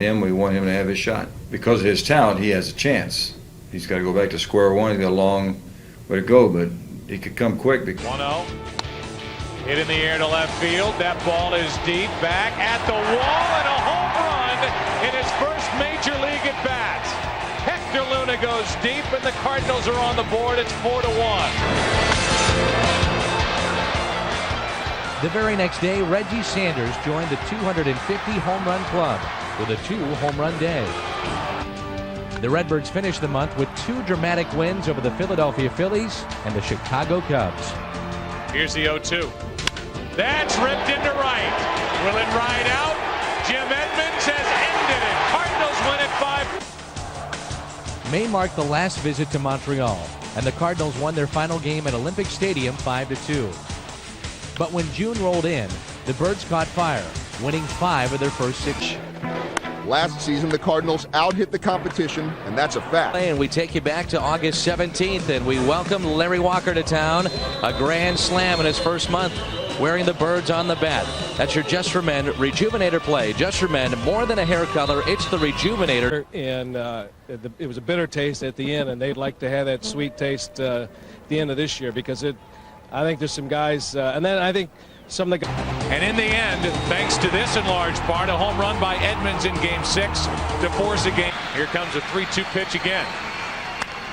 We want him to have his shot. Because of his talent, he has a chance. He's got to go back to square one. He's got a long way to go, but he could come quick. 1-0. Hit in the air to left field. That ball is deep. Back at the wall and a home run in his first major league at bat. Hector Luna goes deep and the Cardinals are on the board. It's 4-1. The very next day, Reggie Sanders joined the 250 home run club with a 2-home run day. The Redbirds finished the month with 2 dramatic wins over the Philadelphia Phillies and the Chicago Cubs. Here's the 0-2. That's ripped into right. Will it ride out? Jim Edmonds has ended it. Cardinals win at 5. May marked the last visit to Montreal, and the Cardinals won their final game at Olympic Stadium 5-2. But when June rolled in, the Birds caught fire, winning 5 of their first 6. Last season, the Cardinals out-hit the competition, and that's a fact. And we take you back to August 17th, and we welcome Larry Walker to town. A grand slam in his first month, wearing the Birds on the bat. That's your Just for Men Rejuvenator play. Just for Men, more than a hair color, it's the Rejuvenator. And it was a bitter taste at the end, and they'd like to have that sweet taste at the end of this year, because I think there's some guys, and then I think some of the guys. And in the end, thanks to this in large part, a home run by Edmonds in Game 6 to force a game. Here comes a 3-2 pitch again.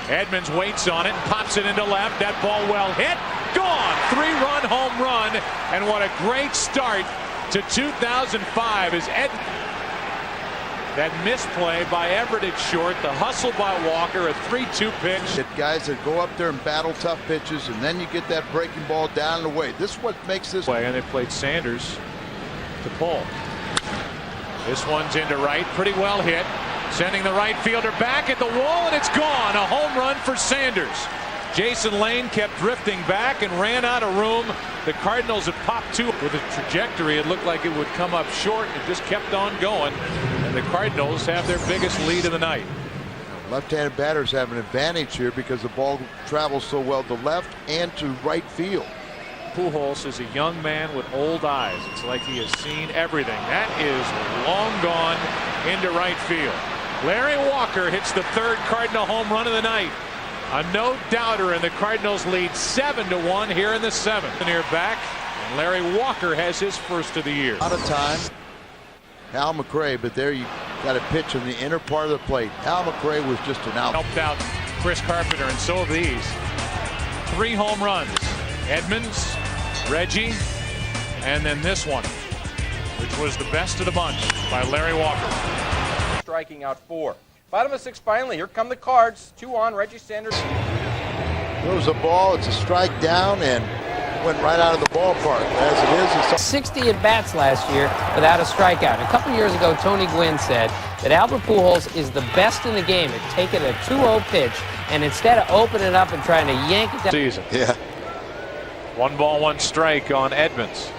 Edmonds waits on it, pops it into left. That ball well hit, gone. 3-run home run, and what a great start to 2005 is Edmonds. That misplay by Everett at short, the hustle by Walker, a 3-2 pitch. Guys that go up there and battle tough pitches, and then you get that breaking ball down and away. This is what makes this play. And they played Sanders to pull. This one's into right, pretty well hit. Sending the right fielder back at the wall, and it's gone. A home run for Sanders. Jason Lane kept drifting back and ran out of room. The Cardinals had popped 2 with a trajectory. It looked like it would come up short. It just kept on going. And the Cardinals have their biggest lead of the night. Left-handed batters have an advantage here because the ball travels so well to left and to right field. Pujols is a young man with old eyes. It's like he has seen everything. That is long gone into right field. Larry Walker hits the 3rd Cardinal home run of the night. A no-doubter, and the Cardinals lead 7-1 here in the 7th. And here back, and Larry Walker has his first of the year. Out of time, Hal McRae, but there you got a pitch in the inner part of the plate. Hal McRae was just an out. Helped out Chris Carpenter, and so have these. 3 home runs. Edmonds, Reggie, and then this one, which was the best of the bunch by Larry Walker. Striking out 4. Bottom of 6 finally. Here come the Cards. 2 on. Reggie Sanders. Throws a ball. It's a strike down and went right out of the ballpark. As it is, 60 at-bats last year without a strikeout. A couple years ago, Tony Gwynn said that Albert Pujols is the best in the game at taking a 2-0 pitch and instead of opening it up and trying to yank it down. Season. Yeah. 1 ball, 1 strike on Edmonds.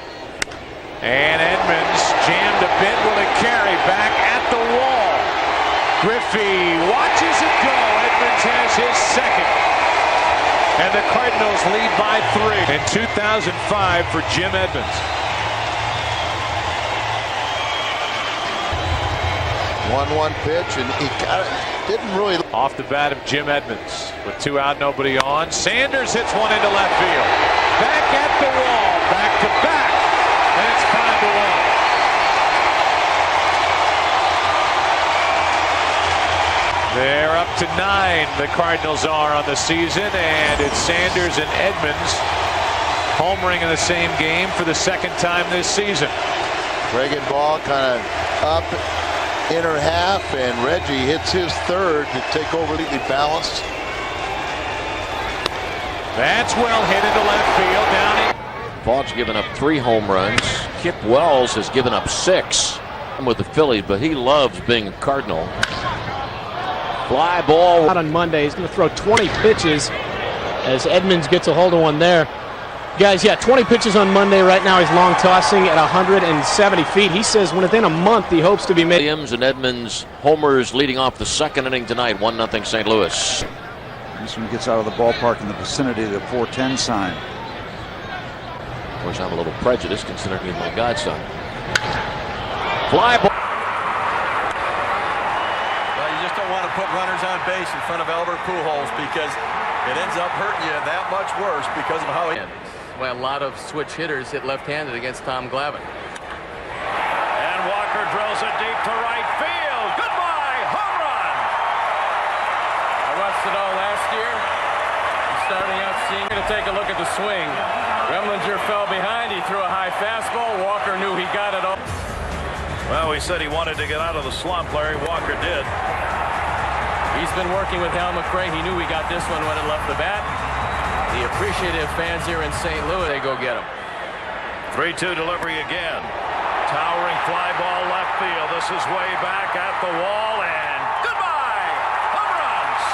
And Edmonds jammed a bit. Will it carry back at the wall? Griffey watches it go. Edmonds has his 2nd. And the Cardinals lead by 3 in 2005 for Jim Edmonds. 1-1 pitch, and he didn't really. Off the bat of Jim Edmonds with 2 out, nobody on. Sanders hits one into left field. Back at the wall, back to back, and it's 5-1. They're up to 9, the Cardinals are on the season, and it's Sanders and Edmonds homering in the same game for the 2nd time this season. Breaking ball kind of up inner half, and Reggie hits his 3rd to take over, completely balanced. That's well hit into left field. Down. Falk's given up 3 home runs. Kip Wells has given up 6 with the Phillies, but he loves being a Cardinal. Fly ball. Out on Monday. He's going to throw 20 pitches as Edmonds gets a hold of one there. Guys, yeah, 20 pitches on Monday. Right now he's long tossing at 170 feet. He says within a month he hopes to be made. Williams and Edmonds homers leading off the 2nd inning tonight. 1-0 St. Louis. This one gets out of the ballpark in the vicinity of the 410 sign. Of course, I'm a little prejudiced considering he's my godson. Fly ball. put runners on base in front of Albert Pujols because it ends up hurting you that much worse because of how he... Well, a lot of switch hitters hit left-handed against Tom Glavine. And Walker drills it deep to right field. Goodbye, home run. I watched it all last year. Starting out seeing to take a look at the swing. Remlinger fell behind. He threw a high fastball. Walker knew he got it all. Well, we said he wanted to get out of the slump. Larry Walker did. He's been working with Al McRae. He knew he got this one when it left the bat. The appreciative fans here in St. Louis, they go get him. 3-2 delivery again. Towering fly ball left field. This is way back at the wall, and goodbye! Home runs!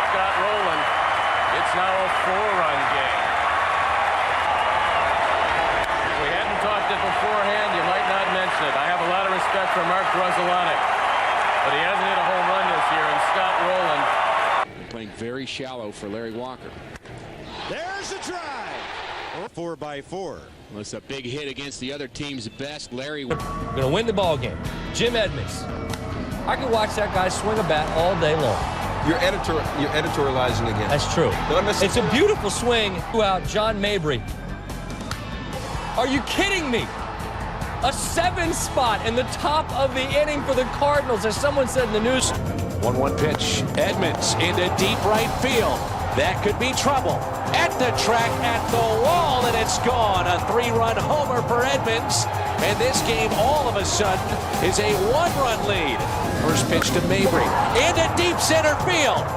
Scott Rowland. It's now a 4-run game. If we hadn't talked it beforehand, you might not mention it. I have a lot of respect for Mark Grudzielanek, but he hasn't hit a home run this year, and Scott Rowland. Playing very shallow for Larry Walker. There's a drive. 4x4. Well, it's a big hit against the other team's best. Larry going to win the ball game. Jim Edmonds. I could watch that guy swing a bat all day long. You're editorializing again. That's true. It's a beautiful swing out John Mabry. Are you kidding me? A 7 spot in the top of the inning for the Cardinals, as someone said in the news. 1-1 pitch. Edmonds into deep right field. That could be trouble. At the track, at the wall, and it's gone. A 3-run homer for Edmonds. And this game, all of a sudden, is a 1-run lead. First pitch to Mabry. Into deep center field.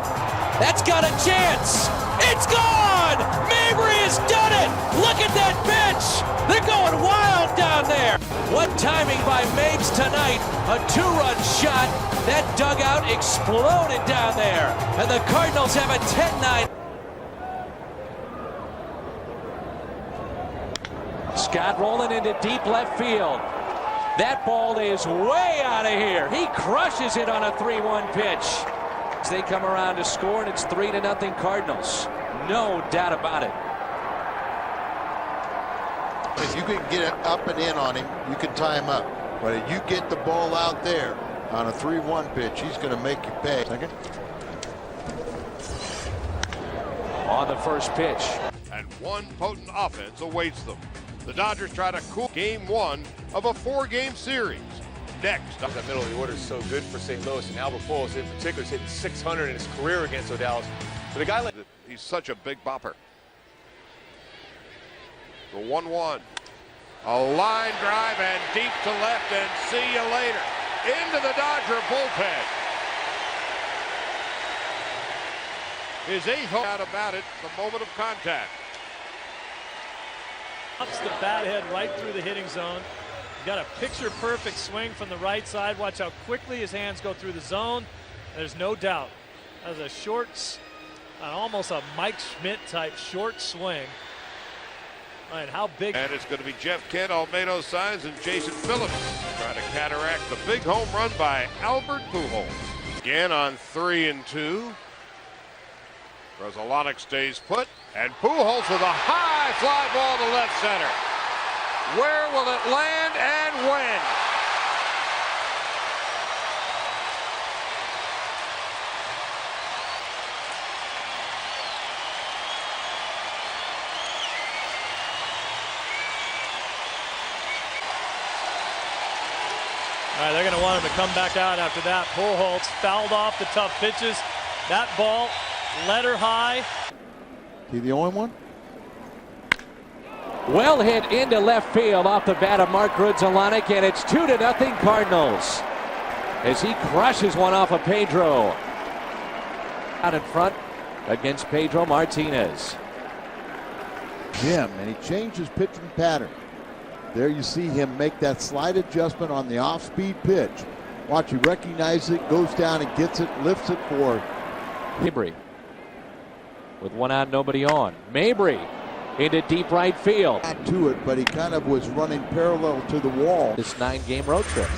That's got a chance. It's gone! Mabry has done it! Look at that pitch! They're going wild down there! What timing by Mabes tonight. A 2-run shot. That dugout exploded down there. And the Cardinals have a 10-9. Scott rolling into deep left field. That ball is way out of here. He crushes it on a 3-1 pitch. They come around to score, and it's 3-0 Cardinals. No doubt about it. If you can get it up and in on him, you can tie him up. But if you get the ball out there on a 3-1 pitch, he's going to make you pay. Second. On the first pitch. And one potent offense awaits them. The Dodgers try to cool game 1 of a 4-game series. Next, the middle of the order is so good for St. Louis, and Albert Pujols in particular is hitting .600 in his career against Dallas. But a guy like he's such a big bopper. The 1-1, a line drive and deep to left, and see you later. Into the Dodger bullpen. His 8th home out about it, the moment of contact. Ups the bat head right through the hitting zone. Got a picture-perfect swing from the right side. Watch how quickly his hands go through the zone. There's no doubt. That was a short, almost a Mike Schmidt type short swing. And how big. And it's going to be Jeff Kent, Almedo Saenz, and Jason Phillips trying to counteract the big home run by Albert Pujols. Again on 3-2. Grudzielanek stays put, and Pujols with a high fly ball to left center. Where will it land and when? All right, they're going to want him to come back out after that. Pujols fouled off the tough pitches. That ball led her high. He the only one? Well hit into left field off the bat of Mark Grudzielanek, and it's 2-0 Cardinals as he crushes one off of Pedro. Out in front against Pedro Martinez. Jim, and he changed his pitching pattern. There you see him make that slight adjustment on the off-speed pitch. Watch, he recognizes it, goes down and gets it, lifts it for Mabry with 1 out, nobody on. Mabry into deep right field. Not to it, but he kind of was running parallel to the wall. This 9-game road trip.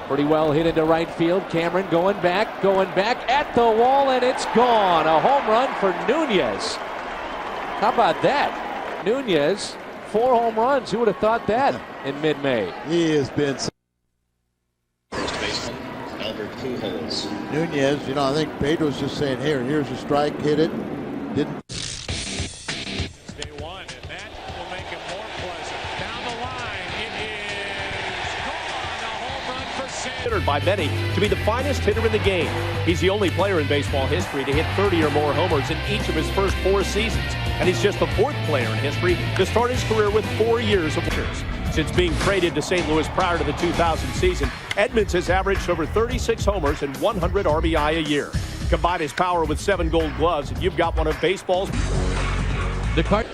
Pretty well hit into right field. Cameron going back at the wall, and it's gone. A home run for Nunez. How about that? Nunez, 4 home runs. Who would have thought that in mid-May? He has been Pujols. Nunez, you know, I think Pedro's just saying, here, here's a strike, hit it. Didn't. Day one, and that will make it more pleasant. Down the line, it is gone. A home run for Sanders. Considered by many to be the finest hitter in the game. He's the only player in baseball history to hit 30 or more homers in each of his first 4 seasons. And he's just the 4th player in history to start his career with 4 years of homers. Since being traded to St. Louis prior to the 2000 season, Edmonds has averaged over 36 homers and 100 RBI a year. Combine his power with 7 Gold Gloves, and you've got one of baseball's. The card.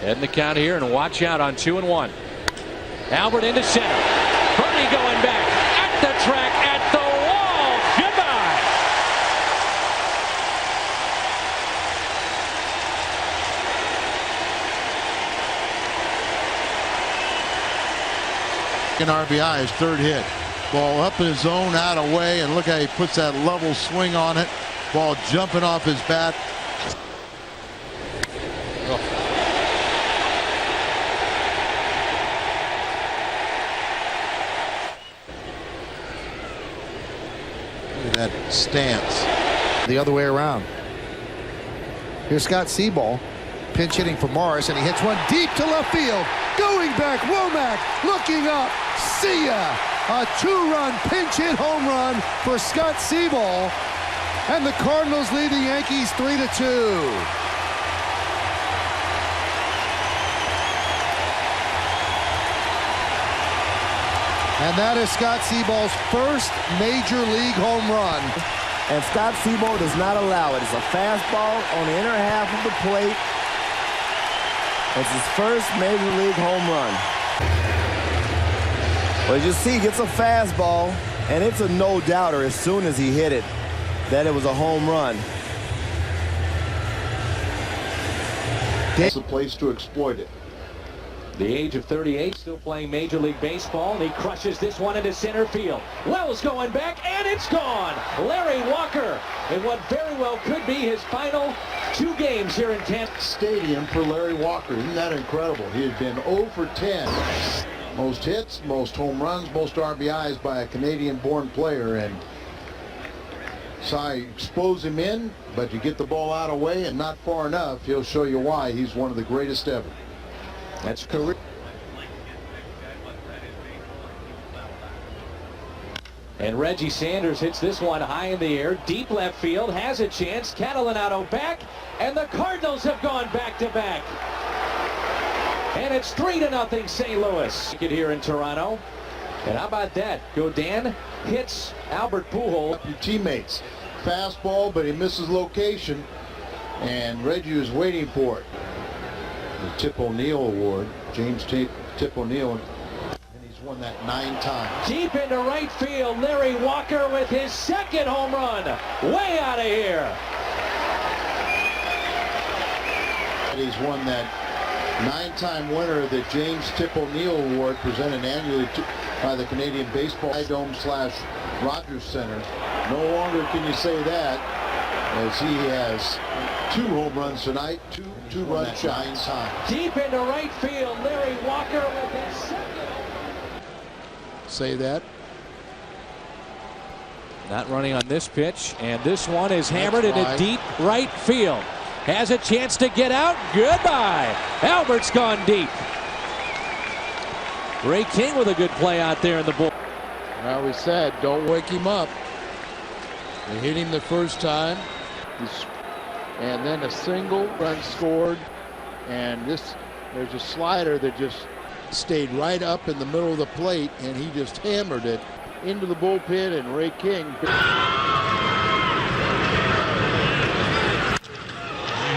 Heading the count here, and watch out on 2-1. Albert into center. Bernie going back at the track, at the wall. Goodbye. RBI, his 3rd hit. Ball up in his zone, out of way, and look how he puts that level swing on it. Ball jumping off his bat. Look at that stance. The other way around. Here's Scott Seaball, pinch hitting for Morris, and he hits one deep to left field. Going back, Womack looking up. See ya! A 2-run pinch hit home run for Scott Seaball, and the Cardinals lead the Yankees 3-2. And that is Scott Seaball's first major league home run. And Scott Seaball does not allow it. It's a fastball on the inner half of the plate. It's his first major league home run. Well, as you see, he gets a fastball, and it's a no-doubter as soon as he hit it that it was a home run. It's a place to exploit it. The age of 38, still playing Major League Baseball, and he crushes this one into center field. Wells going back, and it's gone. Larry Walker in what very well could be his final 2 games here in Tampa Stadium for Larry Walker. Isn't that incredible? He had been 0 for 10. Most hits, most home runs, most RBIs by a Canadian-born player, and Cy expose him in, but you get the ball out of the way and not far enough, he'll show you why he's one of the greatest ever. That's career. And Reggie Sanders hits this one high in the air, deep left field, has a chance. Catalinato back, and the Cardinals have gone back-to-back. And it's 3-0 St. Louis. Get here in Toronto. And how about that? Godin hits Albert Pujols. Your teammates. Fastball, but he misses location, and Reggie was waiting for it. The Tip O'Neill Award, James Tip O'Neill, and he's won that 9 times. Deep into right field, Larry Walker with his 2nd home run. Way out of here. And he's won that 9-time winner of the James Tip O'Neill Award, presented annually by the Canadian Baseball Dome/Rogers Center. No longer can you say that, as he has 2 home runs tonight, two-run shots. Deep into right field, Larry Walker with his 2nd. Say that. Not running on this pitch, and this one is hammered into deep right field. Has a chance to get out. Goodbye. Albert's gone deep. Ray King with a good play out there in the bull. Well, we said don't wake him up. They hit him the first time, and then a single run scored, and there's a slider that just stayed right up in the middle of the plate, and he just hammered it into the bullpen, and Ray King. He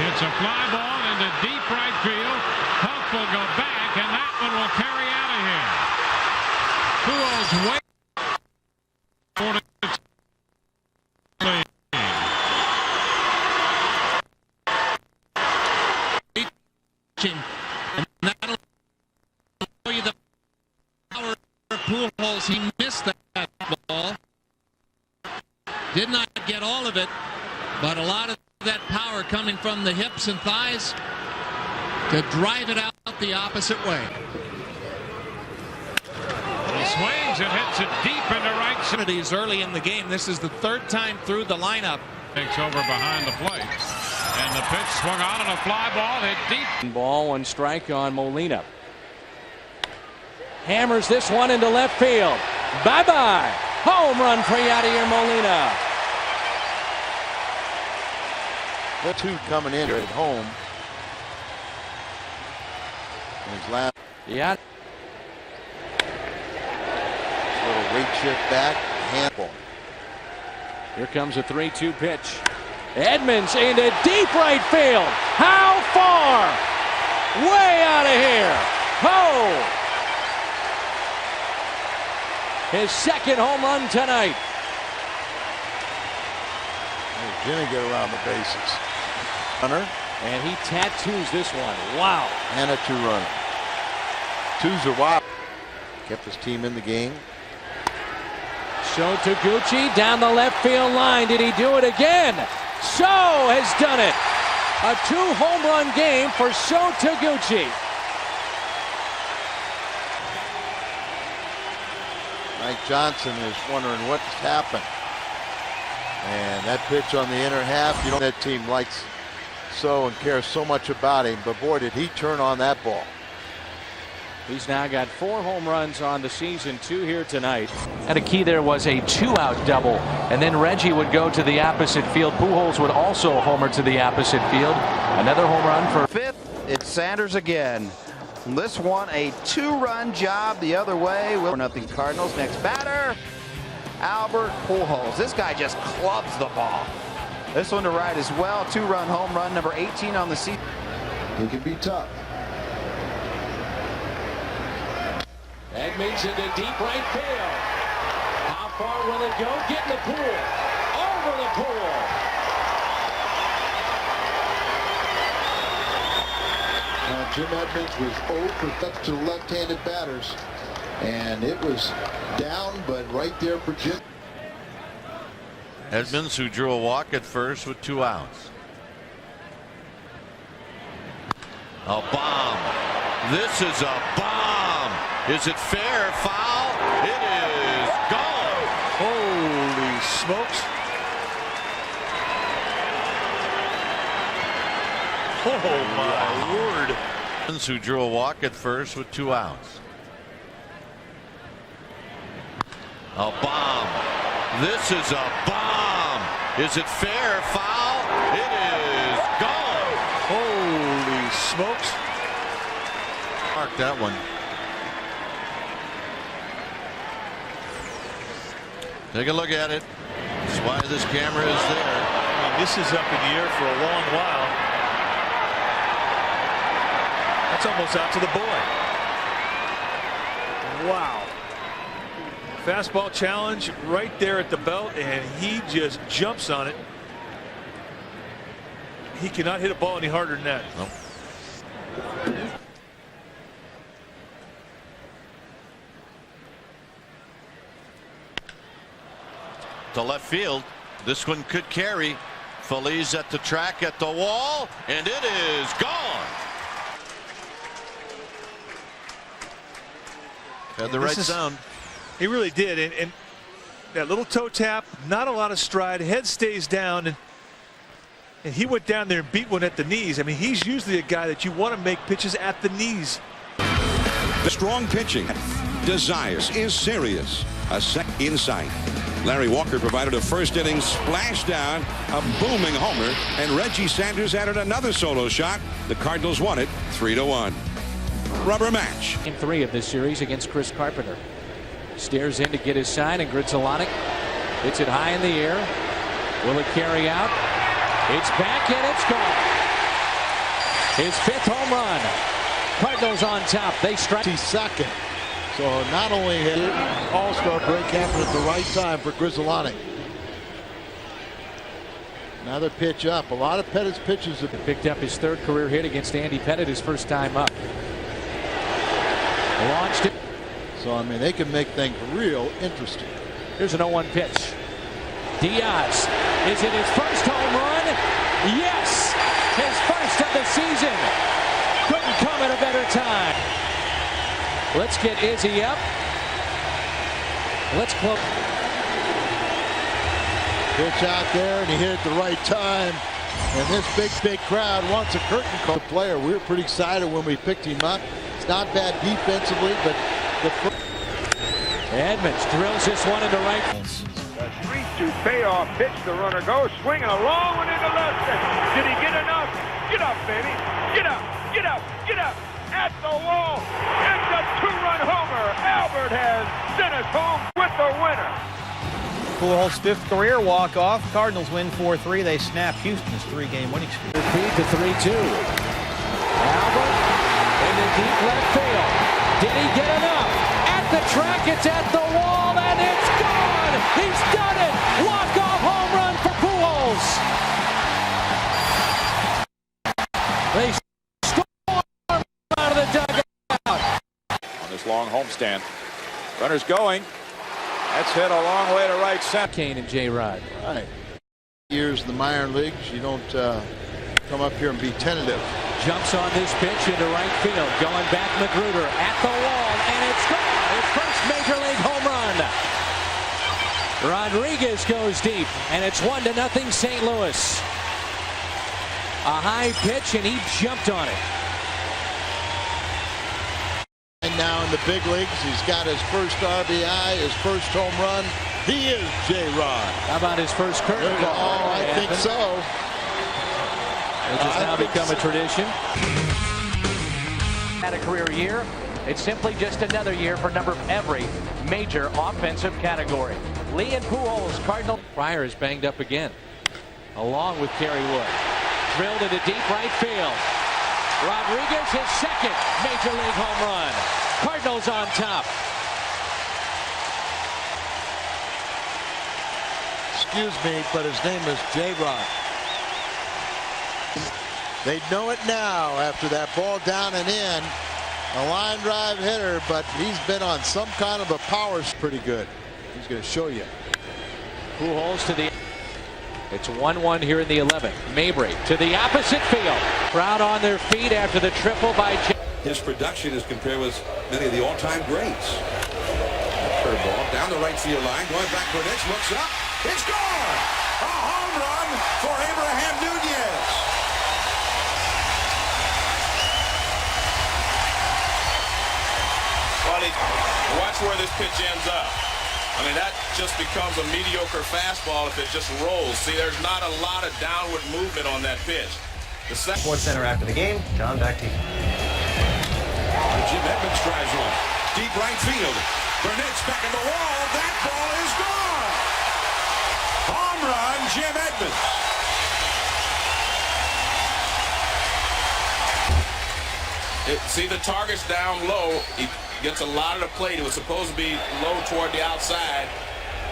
hits a fly ball into deep right field. Huff will go back, and that one will carry out of here. Pujols wait for it. And that'll show you the power of Pujols. He missed that ball. Did not get all of it, but a lot of that power coming from the hips and thighs to drive it out the opposite way. He swings and hits it deep into right center. Early in the game. This is the third time through the lineup. Takes over behind the plate. And the pitch swung on a fly ball hit deep. Ball, 1 strike on Molina. Hammers this one into left field. Bye-bye. Home run for Yadier Molina. The 2 coming in at home. His last. Yeah. Little weight shift back. Handball. Here comes a 3-2 pitch. Edmonds into deep right field. How far? Way out of here. Ho! His second home run tonight. Jimmy get around the bases. Runner. And he tattoos this one. Wow. And a 2-runner. 2's are wild. Kept his team in the game. Sho Taguchi down the left field line. Did he do it again? Sho has done it. A 2-home run game for Sho Taguchi. Mike Johnson is wondering what's happened. And that pitch on the inner half, you know, that team likes so and cares so much about him, but boy, did he turn on that ball. He's now got 4 home runs on the season, 2 here tonight. And a key there was a 2-out double, and then Reggie would go to the opposite field. Pujols would also homer to the opposite field. Another home run for 5th. It's Sanders again. This one a 2-run job the other way. 4-0 Cardinals. Next batter, Albert Pujols. This guy just clubs the ball. This one to right as well. 2-run home run, number 18 on the season. He can be tough. Edmonds into deep right field. How far will it go? Get in the pool. Over the pool. Now Jim Edmonds was 0 for touch to the left-handed batters. And it was down, but right there for Jim. Edmonds, who drew a walk at first with 2 outs. A bomb. This is a bomb. Is it fair? Foul? It is gone. Holy smokes. Oh my word. Edmonds, who drew a walk at first with 2 outs. A bomb. This is a bomb. Is it fair? Foul? It is gone. Holy smokes. Mark that one. Take a look at it. That's why this camera is there. I mean, this is up in the air for a long while. That's almost out to the boy. Wow. Fastball challenge right there at the belt, and he just jumps on it. He cannot hit a ball any harder than that. Nope. To left field. This one could carry. Feliz at the track, at the wall, and it is gone. Had the right sound. He really did, and that little toe tap, not a lot of stride, head stays down, and he went down there and beat one at the knees. I mean, he's usually a guy that you want to make pitches at the knees. The strong pitching. Desires is serious. A second in sight. Larry Walker provided a first inning splashdown, a booming homer, and Reggie Sanders added another solo shot. The Cardinals won it 3-1. Rubber match. Game 3 of this series against Chris Carpenter. Stares in to get his sign, and Gritzolonic hits it high in the air. Will it carry out? It's back and it's gone. His 5th home run. Cardinals on top. They strike. Second. So not only hit all-star break happened at the right time for Grizzolani. Another pitch up. A lot of Pettit's pitches have picked up his 3rd career hit against Andy Pettitte, his first time up. Launched it. So I mean, they can make things real interesting. Here's an 0-1 pitch. Diaz, is it his first home run? Yes, his first of the season. Couldn't come at a better time. Let's get Izzy up. Let's close. Pitch out there, and he hit it at the right time. And this big crowd wants a curtain call. Player, we were pretty excited when we picked him up. It's not bad defensively, but Edmonds drills this one into right. The 3-2 payoff pitch. The runner goes swinging a long one into left. Did he get enough? Get up, baby. Get up. Get up. Get up. At the wall. It's a 2-run homer. Albert has sent us home with the winner. Pujols' 5th career walk-off. Cardinals win 4-3. They snap Houston's 3-game winning streak. Repeat to 3-2. Albert into deep left field. Did he get enough? At the track, it's at the wall, and it's gone! He's done it! Walk-off home run for Pujols! They storm out of the dugout. On this long homestand. Runners going. That's hit a long way to right center. Kane and J-Rod. right. Years in the minor leagues, you don't come up here and be tentative. Jumps on this pitch into right field. Going back Magruder at the wall, and it's gone. His first major league home run. Rodriguez goes deep, and it's 1-0 St. Louis. A high pitch, and he jumped on it. And now in the big leagues, he's got his first RBI, his first home run. He is J-Rod. How about his first curtain call? Oh, I think so. Which has now become a tradition. Had a career year. It's simply just another year for every major offensive category. Lee and Pujols, Cardinal. Pryor is banged up again, along with Kerry Wood. Drilled into deep right field. Rodriguez, his second major league home run. Cardinals on top. Excuse me, but his name is J-Rod. They know it now after that ball down and in. A line drive hitter, but he's been on some kind of a power. Pretty good. He's going to show you. Pujols to the. It's 1-1 here in the 11th. Mabry to the opposite field. Crowd on their feet after the triple by His production is compared with many of the all-time greats. Curveball down the right field line, going back for it, looks up. It's gone! A home run for Abraham Nunez. Watch where this pitch ends up. I mean, that just becomes a mediocre fastball if it just rolls. See, there's not a lot of downward movement on that pitch. The Sports Center after the game. John, back to you. Jim Edmonds drives one. Deep right field. Burnett's back in the wall. That ball is gone. Home run, Jim Edmonds. See, the target's down low. He gets a lot of the plate. It was supposed to be low toward the outside.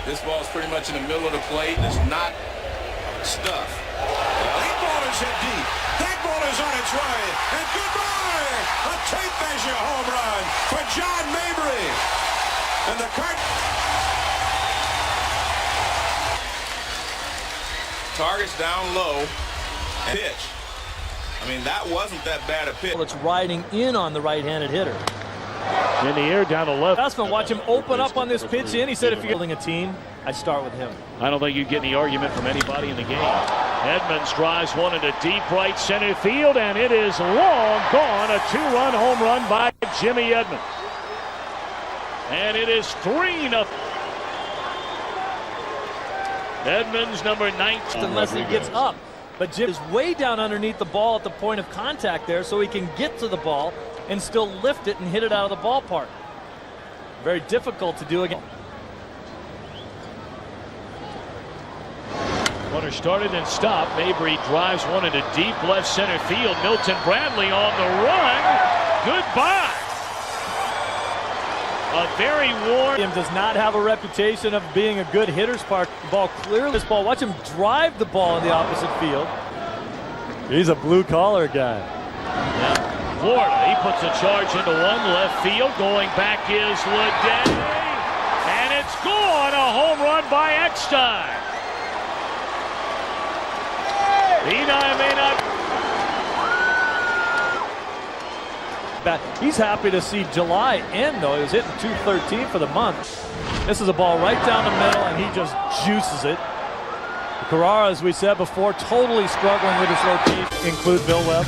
This ball is pretty much in the middle of the plate. It's not stuff. That ball is hit deep. That ball is on its way. And goodbye! A tape measure home run for John Mabry. And the target's down low. Pitch. I mean, that wasn't that bad a pitch. It's riding in on the right-handed hitter. In the air, down to left. Dustman, watch him open up on this pitch in. He said if you're building a team, I'd start with him. I don't think you get any argument from anybody in the game. Edmonds drives one into deep right center field, and it is long gone. A 2-run home run by Jimmy Edmonds. And it is 3-0. Edmonds, number 19. Unless he gets up. But Jim is way down underneath the ball at the point of contact there, so he can get to the ball and still lift it and hit it out of the ballpark. Very difficult to do again. Runner started and stopped. Mabry drives one into deep left center field. Milton Bradley on the run. Goodbye. A very warm. Jim does not have a reputation of being a good hitter's park. The ball clearly. This ball. Watch him drive the ball in the opposite field. He's a blue-collar guy. Yeah. Florida, he puts a charge into one left field. Going back is Ledet. And it's gone. A home run by Eckstein. He may not. He's happy to see July end, though. He was hitting .213 for the month. This is a ball right down the middle, and he just juices it. Carrara, as we said before, totally struggling with his rotation, include Bill Webb.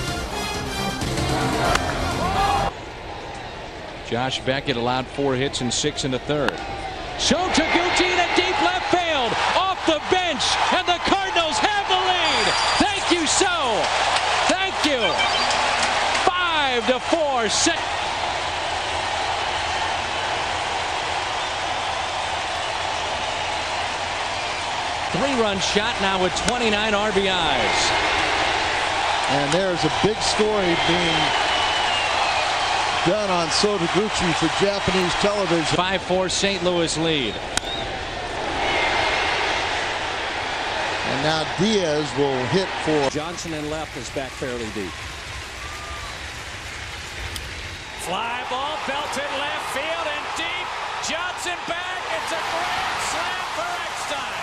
Josh Beckett allowed 4 hits and 6 in the third. Show Taguchi to deep left field, off the bench, and the Cardinals have the lead. Thank you, so. Thank you. 5-4. 3-run shot now with 29 RBIs. And there's a big story being done on Sotaguchi for Japanese television. 5-4 St. Louis lead. And now Diaz will hit for Johnson, and left is back fairly deep. Fly ball belted left field and deep. Johnson back. It's a grand slam for Eckstein.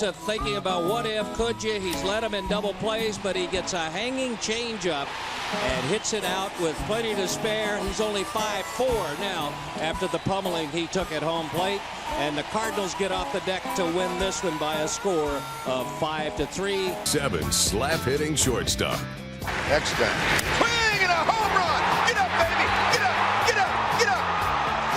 Of thinking about what if, could you? He's led him in double plays, but he gets a hanging changeup and hits it out with plenty to spare. He's only 5-4 now after the pummeling he took at home plate, and the Cardinals get off the deck to win this one by a score of 5-3. 7 slap-hitting shortstop. Eckstein. Swing and a home run! Get up, baby! Get up! Get up! Get up!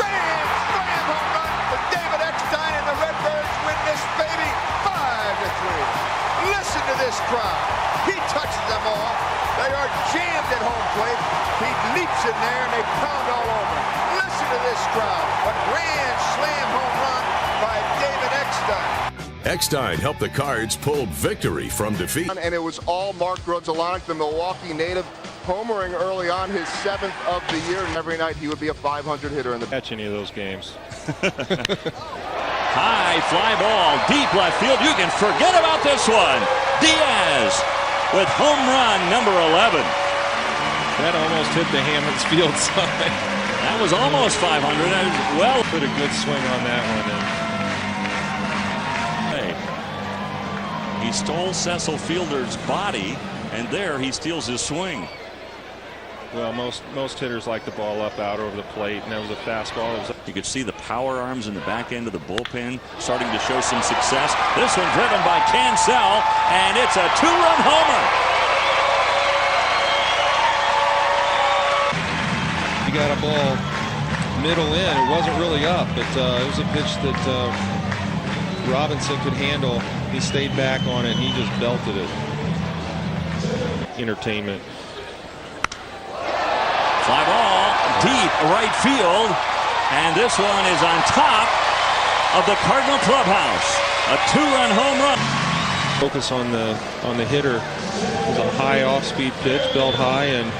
Grand slam home run for David Eckstein, and the Redbirds win this baby 5-3. Listen to this crowd. He touches them all. They are jammed at home plate. He leaps in there and they pound all over. Listen to this crowd. A grand slam home run by David Eckstein. Eckstein helped the Cards pull victory from defeat. And it was all Mark Grudzielanek, the Milwaukee native, homering early on, his 7th of the year. And every night he would be a 500 hitter in the catch any of those games. High fly ball, deep left field. You can forget about this one. Diaz with home run number 11. That almost hit the Hammonds Field side. That was almost 500 as well. Put a good swing on that one. He stole Cecil Fielder's body, and there he steals his swing. Well, most hitters like the ball up out over the plate, and that was a fastball. You could see the power arms in the back end of the bullpen starting to show some success. This one driven by Cancel, and it's a 2-run homer. He got a ball middle in. It wasn't really up, but it was a pitch that Robinson could handle. He stayed back on it, and he just belted it. Entertainment. Fly ball, deep right field, and this one is on top of the Cardinal clubhouse. A 2-run home run. Focus on the hitter. It was a high off-speed pitch, belt high, and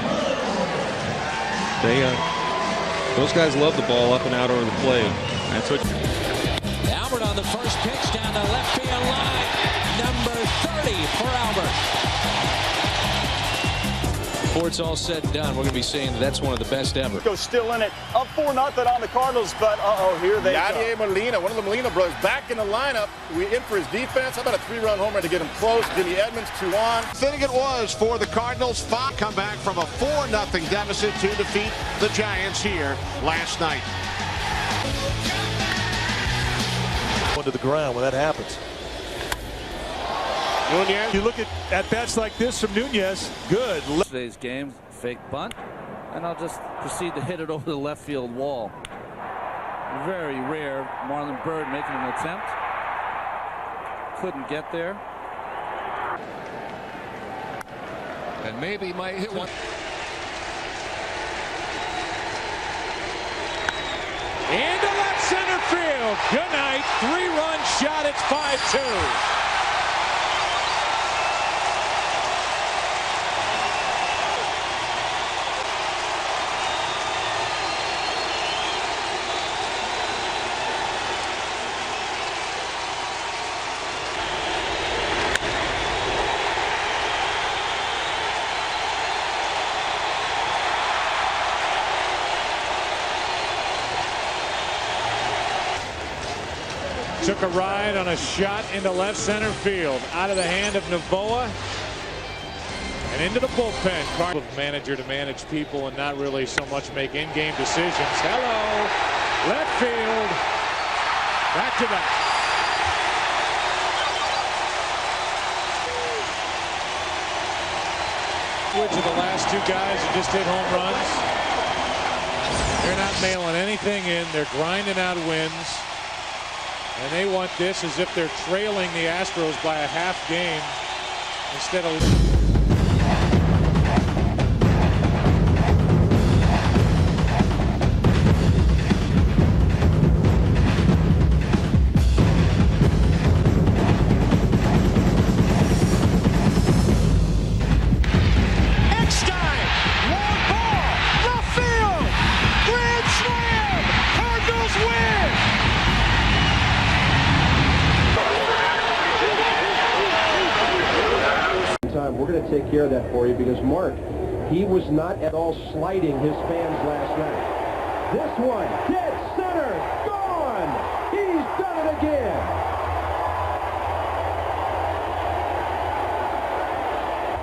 those guys love the ball up and out over the plate. That's what. Albert on the first pitch down the left field line. Number 30 for Albert. Before it's all said and done, we're going to be saying that's one of the best ever. Go still in it, up 4-0 on the Cardinals, but here they Yadier go. Molina, one of the Molina brothers, back in the lineup. We in for his defense. How about a 3-run homer to get him close? Jimmy Edmonds, 2 on. I think it was for the Cardinals. Fox come back from a 4-0 deficit to defeat the Giants here last night. Going to the ground when that happens. Nunez. You look at bats like this from Nunez. Good. Today's game, fake bunt, and I'll just proceed to hit it over the left field wall. Very rare. Marlon Byrd making an attempt. Couldn't get there. And maybe might hit one. Into left center field. Good night. 3-run shot. It's 5-2. took a ride on a shot into left center field. Out of the hand of Novoa and into the bullpen. Manager to manage people and not really so much make in-game decisions. Hello, left field. Back to back. Which of the last two guys who just hit home runs? They're not mailing anything in. They're grinding out wins. And they want this as if they're trailing the Astros by a half game instead of... We're going to take care of that for you because Mark, he was not at all slighting his fans last night. This one, dead center, gone! He's done it again!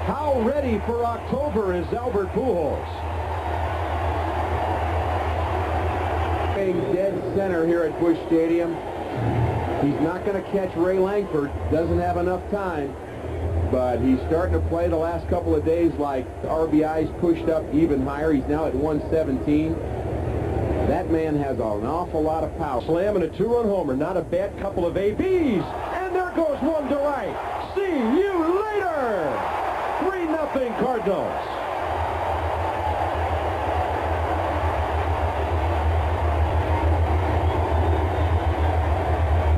How ready for October is Albert Pujols? Dead center here at Busch Stadium. He's not going to catch Ray Langford, doesn't have enough time. But he's starting to play the last couple of days like RBIs pushed up even higher. He's now at 117. That man has an awful lot of power. Slamming a two-run homer, not a bad couple of ABs. And there goes one to right. See you later. 3-0 Cardinals.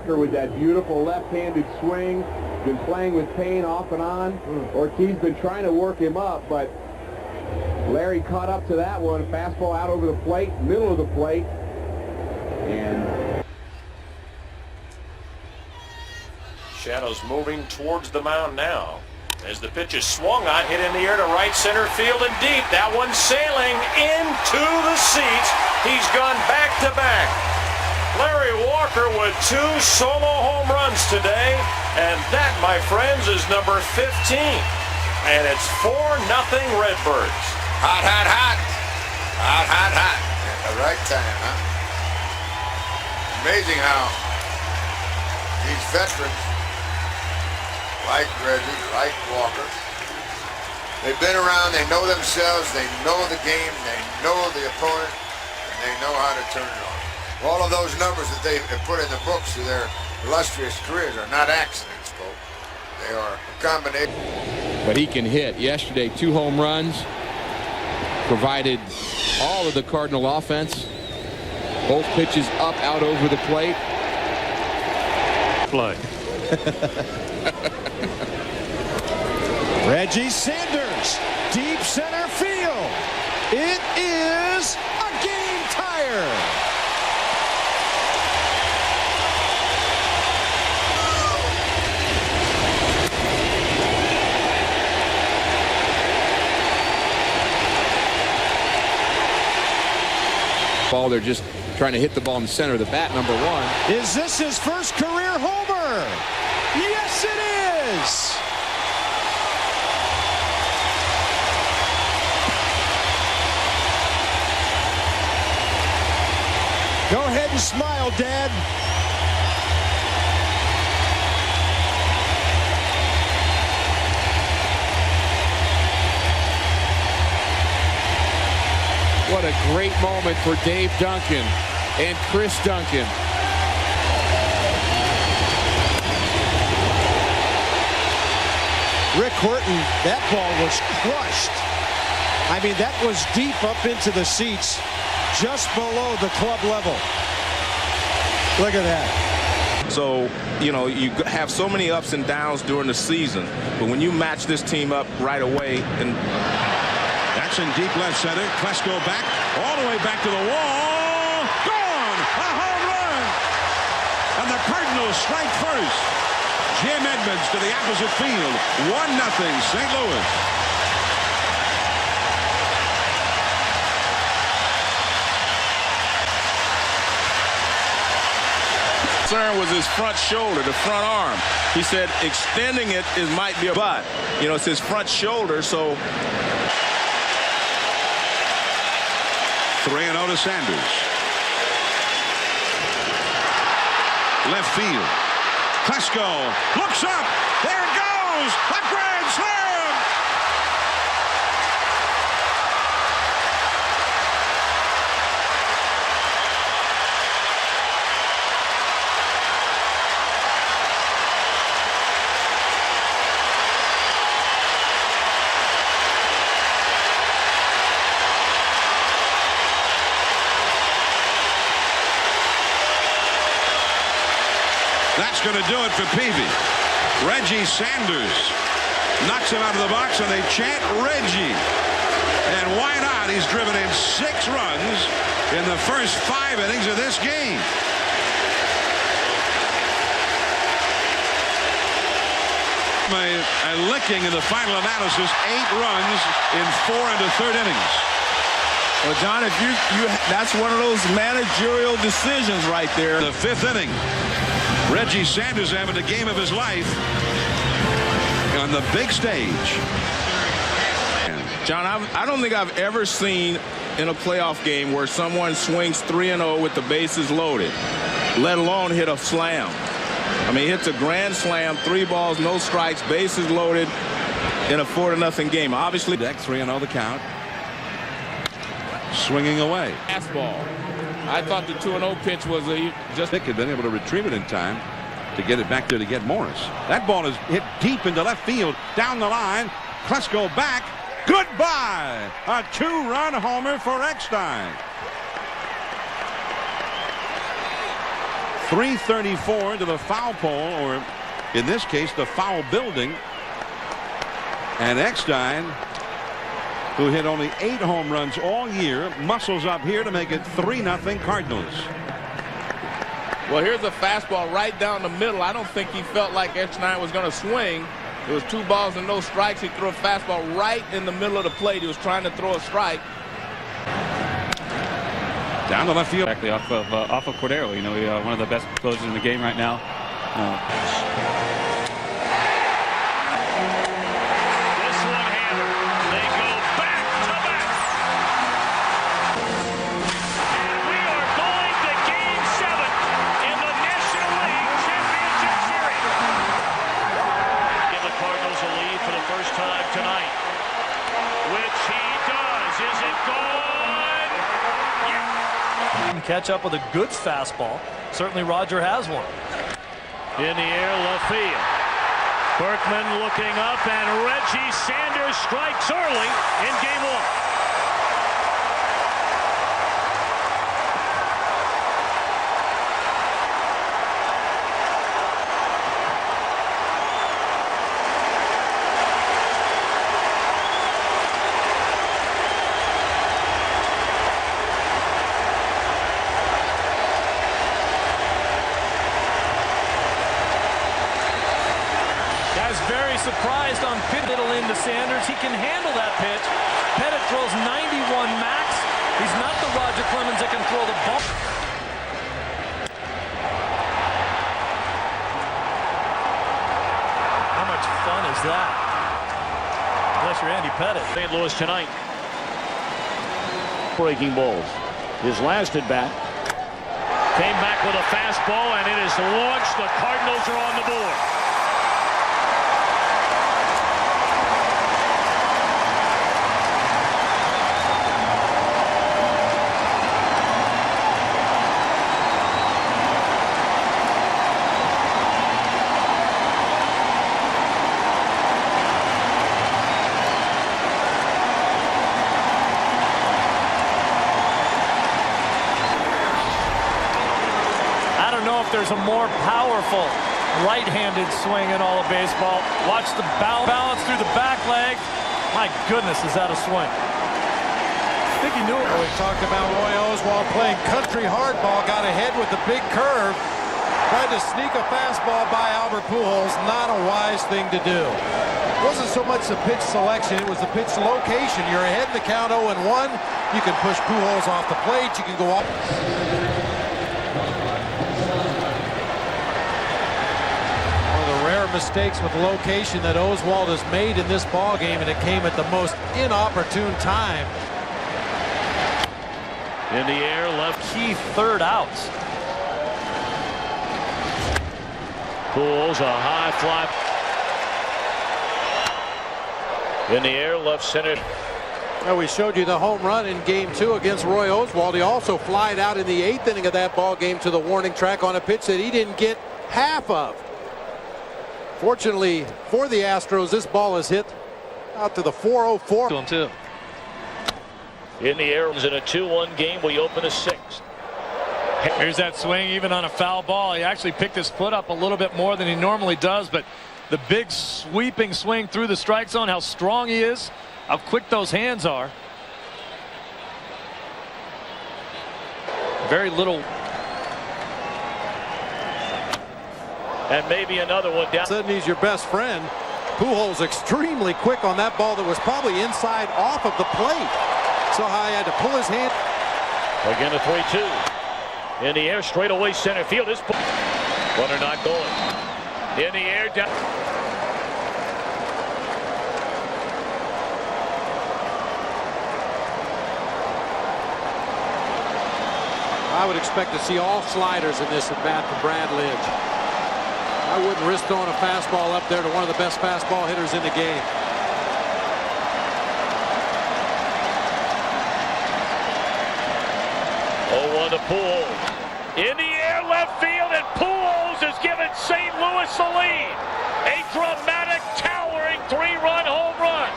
With that beautiful left-handed swing. Been playing with Payne off and on. Ortiz been trying to work him up, but Larry caught up to that one. Fastball out over the plate, middle of the plate. And Shadows moving towards the mound now. As the pitch is swung on, hit in the air to right center field and deep. That one sailing into the seats. He's gone back to back. Larry Walker with 2 solo home runs today, and that, my friends, is number 15. And it's 4-0 Redbirds. Hot, hot, hot. Hot, hot, hot. At the right time, huh? Amazing how these veterans, like Reggie, like Walker, they've been around, they know themselves, they know the game, they know the opponent, and they know how to turn it on. All of those numbers that they have put in the books through their illustrious careers are not accidents, folks. They are a combination. But he can hit. Yesterday, 2 home runs. Provided all of the Cardinal offense. Both pitches up, out over the plate. Play. Reggie Sanders, deep center field. It is a game tire. They're just trying to hit the ball in the center of the bat, number 1. Is this his first career homer? Yes, it is. Go ahead and smile, Dad. What a great moment for Dave Duncan and Chris Duncan. Rick Horton, that ball was crushed. I mean, that was deep up into the seats, just below the club level. Look at that. So, you know, you have so many ups and downs during the season, but when you match this team up right away and in deep left center. Klesko back, all the way back to the wall. Gone! A home run! And the Cardinals strike first. Jim Edmonds to the opposite field. 1-0 St. Louis. Concern was his front shoulder, the front arm. He said extending it might be a but. You know, it's his front shoulder, so. 3-0 to Sanders. Left field. Klesko looks up. There it goes. A grand slam. That's going to do it for Peavy. Reggie Sanders knocks him out of the box, and they chant Reggie. And why not? He's driven in 6 runs in the first 5 innings of this game. A licking in the final analysis, 8 runs in 4 and a third innings. Well, John, if you that's one of those managerial decisions right there. The 5th inning. Reggie Sanders having the game of his life on the big stage. John, I don't think I've ever seen in a playoff game where someone swings 3-0 with the bases loaded, let alone hit a slam. I mean, he hits a grand slam, 3 balls, no strikes, bases loaded in a 4-0 game. Obviously, deck 3-0 the count. Swinging away. Fastball. I thought the 2-0 pitch was just. Dick had been able to retrieve it in time to get it back there to get Morris. That ball is hit deep into left field, down the line. Klesko back. Goodbye. A 2-run homer for Eckstein. 334 to the foul pole, or in this case, the foul building. And Eckstein, who hit only 8 home runs all year, muscles up here to make it 3-0 Cardinals. Well, here's a fastball right down the middle. I don't think he felt like Eckstein was going to swing. It was 2 balls and no strikes. He threw a fastball right in the middle of the plate. He was trying to throw a strike. Down the left field. Exactly off of Cordero. You know, one of the best closers in the game right now. Catch up with a good fastball. Certainly Roger has one. In the air, left field. Berkman looking up, and Reggie Sanders strikes early in game 1. Very surprised on pitch. Little into Sanders. He can handle that pitch. Pettit throws 91 max. He's not the Roger Clemens that can throw the ball. How much fun is that? Unless you're Andy Pettit. St. Louis tonight. Breaking balls. His last at bat. Came back with a fastball, and it is launched. The Cardinals are on the board. There's a more powerful right-handed swing in all of baseball. Watch the balance through the back leg. My goodness, is that a swing? I think he knew it. We talked about Roy Oswalt playing country hardball, got ahead with the big curve, tried to sneak a fastball by Albert Pujols. Not a wise thing to do. It wasn't so much the pitch selection, it was the pitch location. You're ahead in the count 0-1. You can push Pujols off the plate. You can go off. mistakes with location that Oswalt has made in this ball game, and it came at the most inopportune time. In the air, left key third outs. Pulls a high fly. In the air, left center. Well, we showed you the home run in Game 2 against Roy Oswalt. He also flied out in the 8th inning of that ball game to the warning track on a pitch that he didn't get half of. Fortunately for the Astros, this ball is hit out to the 404. To him too. In the air, in a 2-1 game, we open the 6th. Here's that swing, even on a foul ball. He actually picked his foot up a little bit more than he normally does, but the big sweeping swing through the strike zone, how strong he is, how quick those hands are. Very little. And maybe another one down. Suddenly he's your best friend. Pujols extremely quick on that ball that was probably inside off of the plate. So high, he had to pull his hand. Again, a 3-2. In the air, straight away center field. This runner not going. In the air, down. I would expect to see all sliders in this at bat from Brad Lidge. I wouldn't risk throwing a fastball up there to one of the best fastball hitters in the game. On the Pujols. In the air, left field, and Pujols has given St. Louis the lead. A dramatic, towering 3-run home run.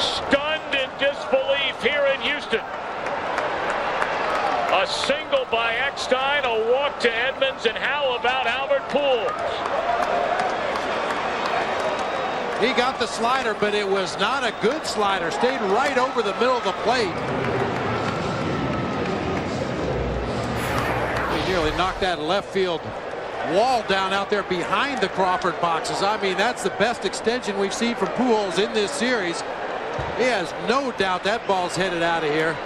Stunned in disbelief here in Houston. A single by Eckstein, a walk to Edmonds, and how about Albert Pujols? He got the slider, but it was not a good slider. Stayed right over the middle of the plate. He nearly knocked that left field wall down out there behind the Crawford boxes. I mean, that's the best extension we've seen from Pujols in this series. He has no doubt that ball's headed out of here.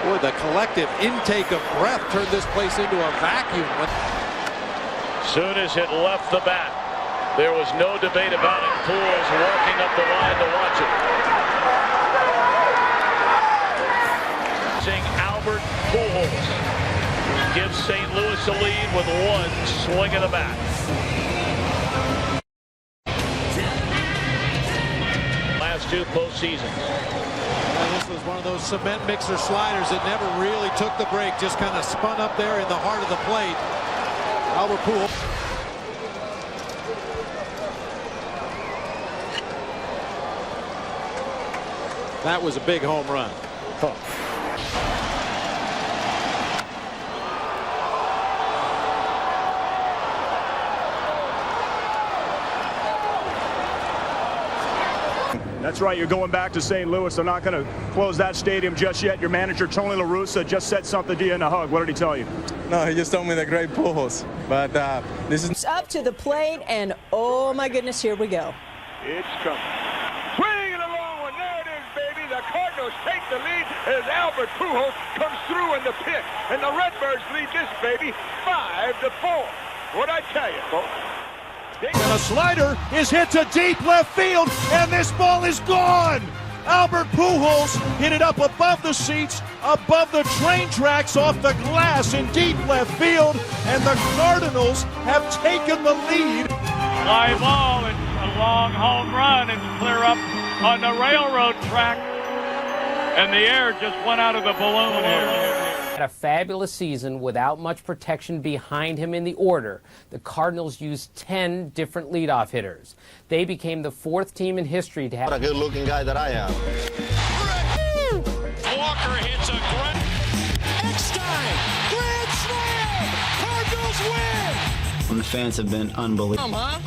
Boy, the collective intake of breath turned this place into a vacuum. Soon as it left the bat, there was no debate about it. Pujols walking up the line to watch it. Seeing Albert Pujols gives St. Louis a lead with one swing of the bat. Last 2 postseasons. This was one of those cement mixer sliders that never really took the break, just kind of spun up there in the heart of the plate. Albert Pujols. That was a big home run. Huh. That's right. You're going back to St. Louis. They're not going to close that stadium just yet. Your manager, Tony La Russa, just said something to you in a hug. What did he tell you? No, he just told me the great Pujols. But this is up to the plate, and oh my goodness, here we go. It's coming. Swing and a long one. There it is, baby. The Cardinals take the lead as Albert Pujols comes through in the pit, and the Redbirds lead this baby 5-4. What'd I tell you, folks? And a slider is hit to deep left field, and this ball is gone. Albert Pujols hit it up above the seats, above the train tracks, off the glass in deep left field, and the Cardinals have taken the lead. Fly ball, it's a long home run. It's clear up on the railroad track, and the air just went out of the balloon here. Had a fabulous season without much protection behind him in the order. The Cardinals used 10 different leadoff hitters. They became the 4th team in history to have. What a good-looking guy that I am. Walker hits a grand. Eckstein, grand slam. Cardinals win. And the fans have been unbelievable. Down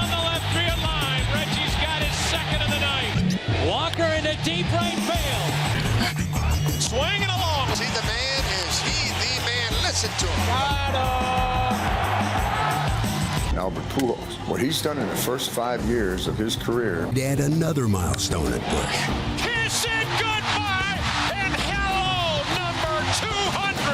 the left field line. Reggie's got his second of the night. Walker into deep right field. Swinging along. Is he the man? Is he the man? Listen to him. Albert Pujols, what he's done in the first 5 years of his career. Add another milestone at Busch. Kiss it goodbye and hello, number 2.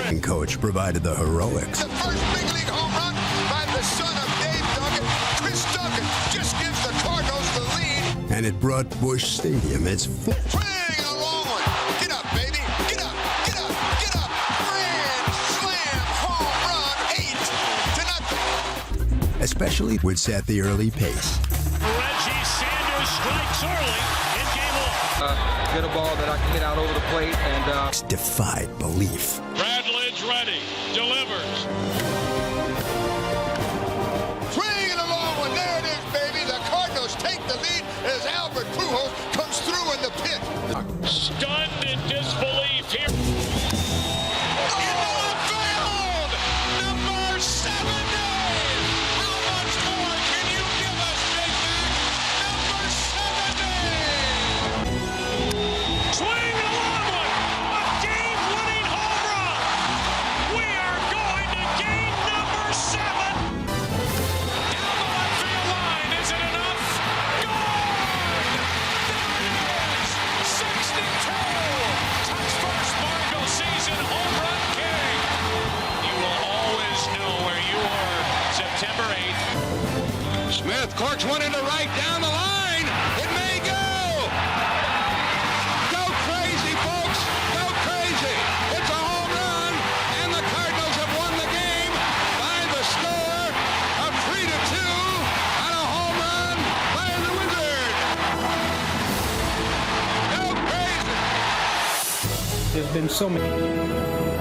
And coach provided the heroics. The first big league home run by the son of Dave Duggan. Chris Duggan just gives the Cardinals the lead. And it brought Busch Stadium its full. Swing a long one. Get up, baby. Get up, get up, get up. Grand slam home run, 8-0. Especially would set the early pace. Reggie Sanders strikes early in game 1. Get a ball that I can hit out over the plate and Defied belief. Bradledge ready, delivers. Swing a long one. There it is, baby. The Cardinals take the lead as Albert Pujols comes through in the pit. Stunned in disbelief here. Number 70. How much more can you give us, Big Mac? Number 70. Swing a long one. A game-winning home run. We are going to game number 7. Down the left field line. Is it enough? Gone. There it is. 62. Touch first Marco season home run king. You will always know where you were September 8th. Smith corks one into right down the line. It may go. Go crazy, folks. Go crazy. It's a home run, and the Cardinals have won the game by the score of 3-2 on a home run by the Wizard. Go crazy. there's been so many.